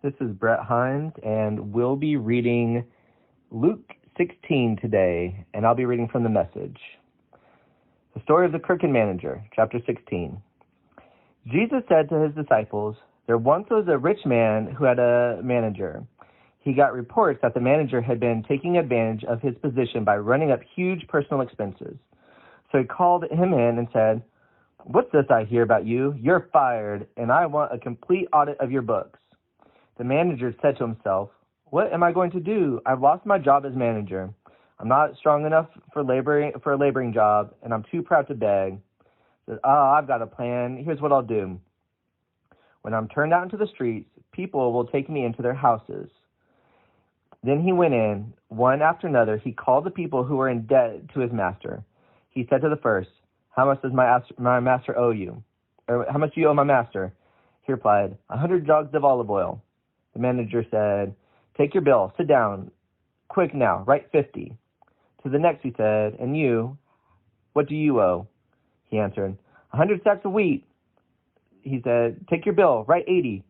This is Bret Hines, and we'll be reading Luke 16 today, and I'll be reading from the Message. The story of the crooked manager, chapter 16. Jesus said to his disciples, "There once was a rich man who had a manager. He got reports that the manager had been taking advantage of his position by running up huge personal expenses. So he called him in and said, 'What's this I hear about you? You're fired, and I want a complete audit of your books.' The manager said to himself, 'What am I going to do? I've lost my job as manager. I'm not strong enough for a laboring job, and I'm too proud to beg.' Said, 'I've got a plan. Here's what I'll do. When I'm turned out into the streets, people will take me into their houses.' Then he went in, one after another. He called the people who were in debt to his master. He said to the first, 'How much does my master owe you?' Or, 'How much do you owe my master?' He replied, 100 jugs of olive oil.' The manager said, 'Take your bill, sit down. Quick now, write 50. To the next he said, 'And you, what do you owe?' He answered, 100 sacks of wheat.' He said, 'Take your bill, write 80.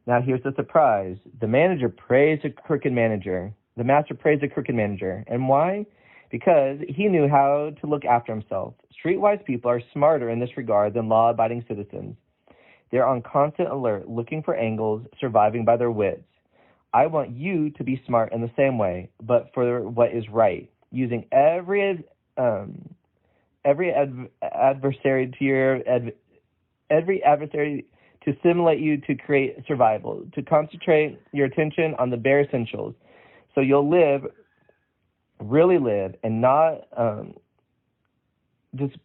Now here's the surprise. The manager praised the crooked manager. The master praised the crooked manager. And why? Because he knew how to look after himself. Streetwise people are smarter in this regard than law-abiding citizens. They're on constant alert, looking for angles, surviving by their wits. I want you to be smart in the same way, but for what is right, using every adversary to stimulate you to create survival, to concentrate your attention on the bare essentials, so you'll really live, and not just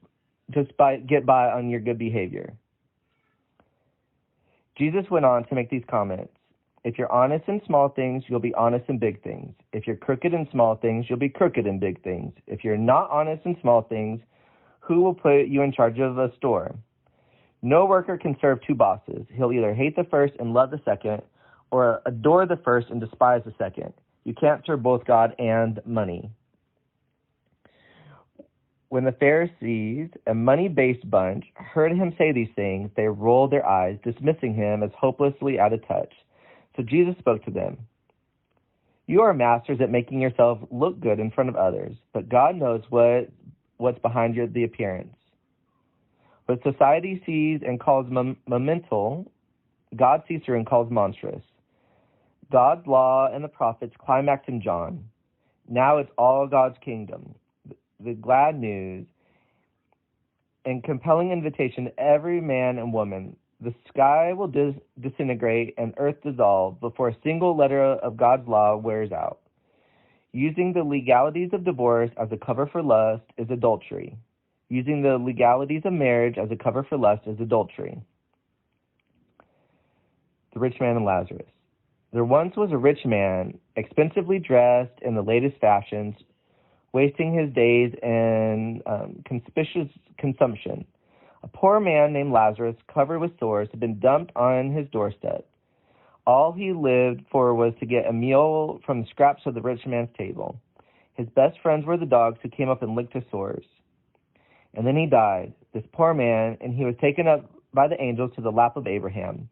get by on your good behavior." Jesus went on to make these comments. "If you're honest in small things, you'll be honest in big things. If you're crooked in small things, you'll be crooked in big things. If you're not honest in small things, who will put you in charge of a store? No worker can serve two bosses. He'll either hate the first and love the second, or adore the first and despise the second. You can't serve both God and money." When the Pharisees, a money-based bunch, heard him say these things, they rolled their eyes, dismissing him as hopelessly out of touch. So Jesus spoke to them. "You are masters at making yourself look good in front of others, but God knows what's behind the appearance. What society sees and calls monumental, God sees through and calls monstrous. God's law and the prophets climaxed in John. Now it's all God's kingdom. The glad news and compelling invitation to every man and woman. The sky will disintegrate and earth dissolve before a single letter of God's law wears out. Using the legalities of divorce as a cover for lust is adultery. Using the legalities of marriage as a cover for lust is adultery." The rich man and Lazarus. There once was a rich man, expensively dressed in the latest fashions, wasting his days in conspicuous consumption. A poor man named Lazarus, covered with sores, had been dumped on his doorstep. All he lived for was to get a meal from the scraps of the rich man's table. His best friends were the dogs who came up and licked his sores. And then he died, this poor man, and he was taken up by the angels to the lap of Abraham.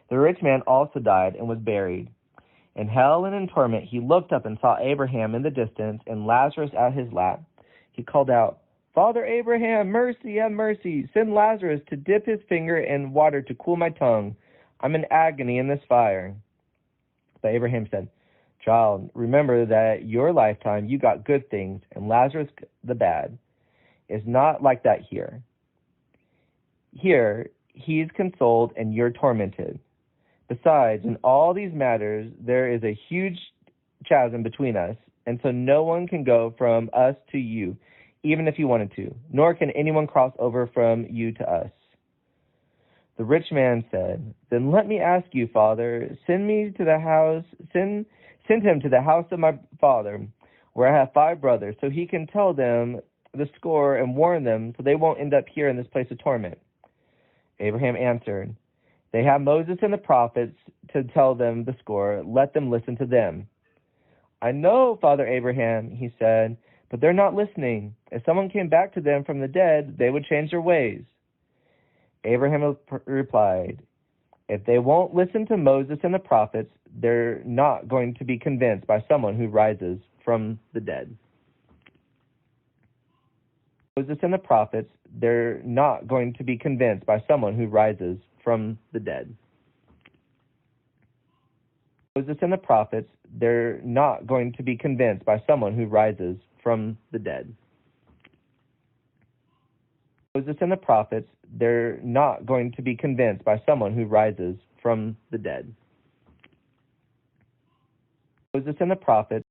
The rich man also died and was buried. In hell and in torment, he looked up and saw Abraham in the distance and Lazarus at his lap. He called out, "Father Abraham, mercy, have mercy. Send Lazarus to dip his finger in water to cool my tongue. I'm in agony in this fire." But Abraham said, "Child, remember that your lifetime you got good things, and Lazarus the bad. It's not like that here. Here, he's consoled and you're tormented. Besides, in all these matters, there is a huge chasm between us, and so no one can go from us to you, even if you wanted to, nor can anyone cross over from you to us." The rich man said, "Then let me ask you, Father, send him to the house of my father, where I have 5 brothers, so he can tell them the score and warn them so they won't end up here in this place of torment." Abraham answered, "They have Moses and the prophets to tell them the score. Let them listen to them." "I know, Father Abraham," he said, "but they're not listening. If someone came back to them from the dead, they would change their ways." Abraham replied, If they won't listen to Moses and the prophets, they're not going to be convinced by someone who rises from the dead. Moses and the prophets, they're not going to be convinced by someone who rises from the dead. Moses and the prophets, they're not going to be convinced by someone who rises from the dead. Moses and the prophets, they're not going to be convinced by someone who rises from the dead. Moses and the prophets,